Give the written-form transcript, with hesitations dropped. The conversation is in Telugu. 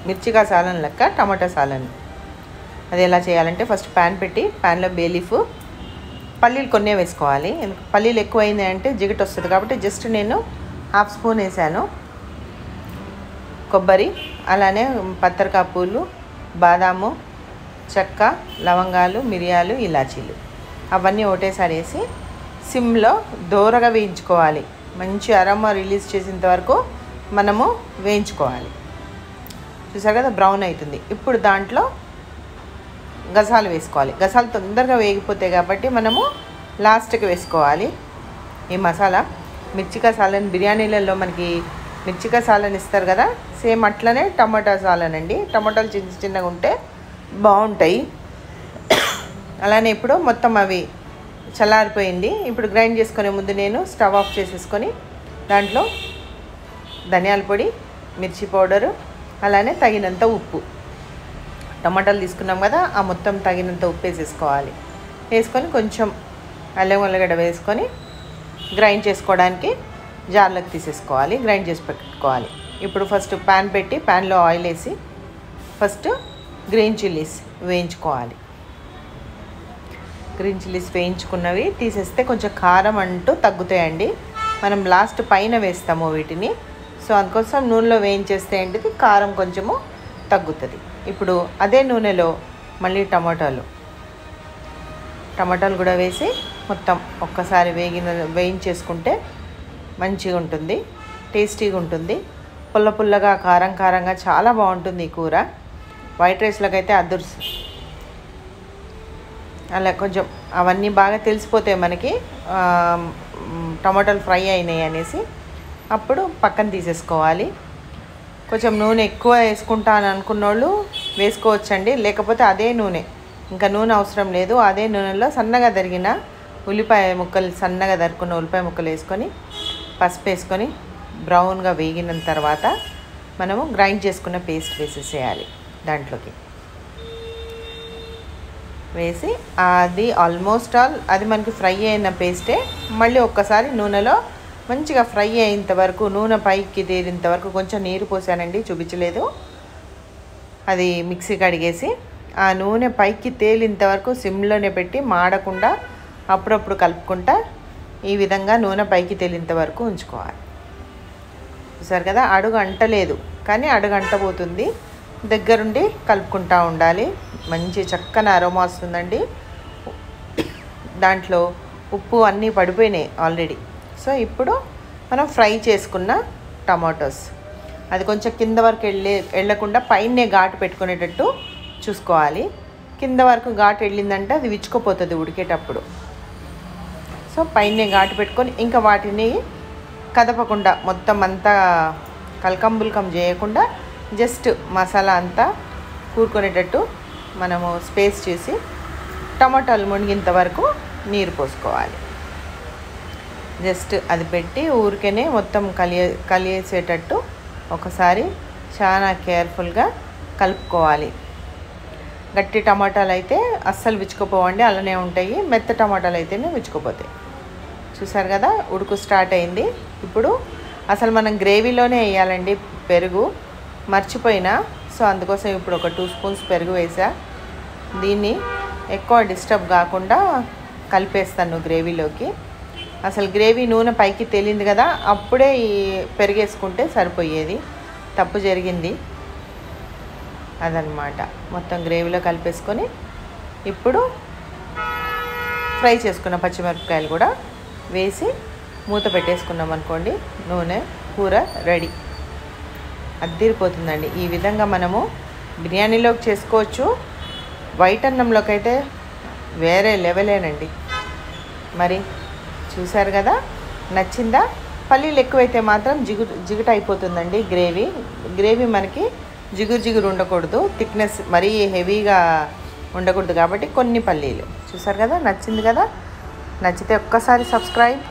మిర్చిగా సాలన్ లెక్క టమాటా సాలన్. అది ఎలా చేయాలంటే ఫస్ట్ ప్యాన్ పెట్టి ప్యాన్లో బే లీఫ్, పల్లీలు కొన్నే వేసుకోవాలి. పల్లీలు ఎక్కువైంది అంటే జిగుటు వస్తుంది కాబట్టి జస్ట్ నేను 1/2 స్పూన్ వేసాను. కొబ్బరి, అలానే పత్తరకాపూలు, బాదాము, చెక్క, లవంగాలు, మిరియాలు, ఇలాచీలు అవన్నీ ఒకటేసారి వేసి సిమ్లో దోరగా వేయించుకోవాలి. మంచి అరోమా రిలీజ్ చేసేంత వరకు మనము వేయించుకోవాలి. చూసారు కదా బ్రౌన్ అవుతుంది. ఇప్పుడు దాంట్లో గసాలు వేసుకోవాలి. గసాలు తొందరగా వేగిపోతాయి కాబట్టి మనము లాస్ట్కి వేసుకోవాలి. ఈ మసాలా మిర్చికా సాలన్ బిర్యానీలలో మనకి మిర్చికా సాలన్ ఇస్తారు కదా, సేమ్ అట్లనే టమాటా సాలన్ అండి. టమాటాలు చిన్న చిన్నగా ఉంటే బాగుంటాయి. అలానే ఇప్పుడు మొత్తం అవి చల్లారిపోయింది. ఇప్పుడు గ్రైండ్ చేసుకునే ముందు నేను స్టవ్ ఆఫ్ చేసేసుకొని దాంట్లో ధనియాల పొడి, మిర్చి పౌడరు, అలానే తగినంత ఉప్పు, టమాటాలు తీసుకున్నాం కదా ఆ మొత్తం తగినంత ఉప్పు వేసేసుకోవాలి. వేసుకొని కొంచెం అల్లం ఉల్లిగడ్డ వేసుకొని గ్రైండ్ చేసుకోవడానికి జార్లోకి తీసేసుకోవాలి. గ్రైండ్ చేసి పెట్టుకోవాలి. ఇప్పుడు ఫస్ట్ ప్యాన్ పెట్టి ప్యాన్లో ఆయిల్ వేసి ఫస్ట్ గ్రీన్ చిల్లీస్ వేయించుకోవాలి. గ్రీన్ చిల్లీస్ వేయించుకున్నవి తీసేస్తే కొంచెం కారం అంటూ తగ్గుతాయండి. మనం లాస్ట్ పైన వేస్తాము వీటిని. సో అందుకోసం నూనెలో వేయించేస్తే ఏంటిది కారం కొంచెము తగ్గుతుంది. ఇప్పుడు అదే నూనెలో మళ్ళీ టమాటాలు కూడా వేసి మొత్తం ఒక్కసారి వేయించేసుకుంటే మంచిగా ఉంటుంది, టేస్టీగా ఉంటుంది. పుల్ల పుల్లగా కారం కారంగా చాలా బాగుంటుంది ఈ కూర. వైట్ రైస్లోకి అయితే అదుర్స్. అలా కొంచెం అవన్నీ బాగా తెలిసిపోతాయి మనకి టమాటాలు ఫ్రై అయినాయి అనేసి. అప్పుడు పక్కన తీసేసుకోవాలి. కొంచెం నూనె ఎక్కువ వేసుకుంటాను అనుకున్న వాళ్ళు వేసుకోవచ్చండి. లేకపోతే అదే నూనె, ఇంకా నూనె అవసరం లేదు, అదే నూనెలో సన్నగా తరిగిన ఉల్లిపాయ ముక్కలు, సన్నగా తరుక్కున్న ఉల్లిపాయ ముక్కలు వేసుకొని పసుపు వేసుకొని బ్రౌన్గా వేగిన తర్వాత మనము గ్రైండ్ చేసుకున్న పేస్ట్ వేసేసేయాలి. దాంట్లోకి వేసి అది ఆల్మోస్ట్ ఆల్ అది మనకి ఫ్రై అయిన పేస్టే మళ్ళీ ఒక్కసారి నూనెలో మంచిగా ఫ్రై అయ్యేంత వరకు, నూనె పైకి తేలేంత వరకు కొంచెం నీరు పోసానండి, చూపించలేదు. అది మిక్సీ కడిగేసి ఆ నూనె పైకి తేలేంత వరకు సిమ్లోనే పెట్టి మాడకుండా అప్పుడప్పుడు కలుపుకుంటా ఈ విధంగా నూనె పైకి తేలేంత వరకు ఉంచుకోవాలి. చూసారు కదా అడుగు అంటలేదు, కానీ అడుగు అంటబోతుంది. దగ్గరుండి కలుపుకుంటూ ఉండాలి. మంచి చక్కని అరోమా వస్తుందండి. దాంట్లో ఉప్పు అన్నీ పడిపోయినాయి ఆల్రెడీ. సో ఇప్పుడు మనం ఫ్రై చేసుకున్న టమాటోస్ అది కొంచెం కింద వరకు వెళ్ళకుండా పైనే ఘాటు పెట్టుకునేటట్టు చూసుకోవాలి. కింద వరకు ఘాటు వెళ్ళిందంటే అది విచ్చుకుపోతుంది ఉడికేటప్పుడు. సో పైనే ఘాటు పెట్టుకొని ఇంకా వాటిని కదపకుండా మొత్తం అంతా కలకంబుల్కం చేయకుండా జస్ట్ మసాలా అంతా కూరుకునేటట్టు మనము స్పేస్ చేసి టమాటాలు మునిగేంత వరకు నీరు పోసుకోవాలి. జస్ట్ అది పెట్టి ఊరికేనే మొత్తం కలిసేటట్టు ఒకసారి చాలా కేర్ఫుల్గా కలుపుకోవాలి. గట్టి టమాటాలు అయితే అస్సలు విచ్చుకుపోవండి, అలానే ఉంటాయి. మెత్త టమాటాలు అయితేనే విచ్చుకుపోతాయి. చూసారు కదా ఉడుకు స్టార్ట్ అయింది. ఇప్పుడు అసలు మనం గ్రేవీలోనే వేయాలండి పెరుగు, మర్చిపోయినా. సో అందుకోసం ఇప్పుడు ఒక 2 స్పూన్స్ పెరుగు వేసా. దీన్ని ఎక్కువ డిస్టర్బ్ కాకుండా కలిపేస్తాను గ్రేవీలోకి. అసలు గ్రేవీ నూనె పైకి తేలింది కదా, అప్పుడే ఈ పెరిగేసుకుంటే సరిపోయేది. తప్పు జరిగింది అదనమాట. మొత్తం గ్రేవీలో కలిపేసుకొని ఇప్పుడు ఫ్రై చేసుకున్న పచ్చిమిరపకాయలు కూడా వేసి మూత పెట్టేసుకున్నాం అనుకోండి, నూనె కూర రెడీ. అద్దిరిపోతుందండి. ఈ విధంగా మనము బిర్యానీలోకి చేసుకోవచ్చు, వైట్ అన్నంలోకి అయితే వేరే లెవెలేనండి. మరి చూసారు కదా, నచ్చిందా? పల్లీలు ఎక్కువైతే మాత్రం జిగుట అయిపోతుందండి గ్రేవీ మనకి జిగురు ఉండకూడదు, థిక్నెస్ మరీ హెవీగా ఉండకూడదు. కాబట్టి కొన్ని పల్లీలు. చూసారు కదా, నచ్చింది కదా. నచ్చితే ఒక్కసారి సబ్స్క్రైబ్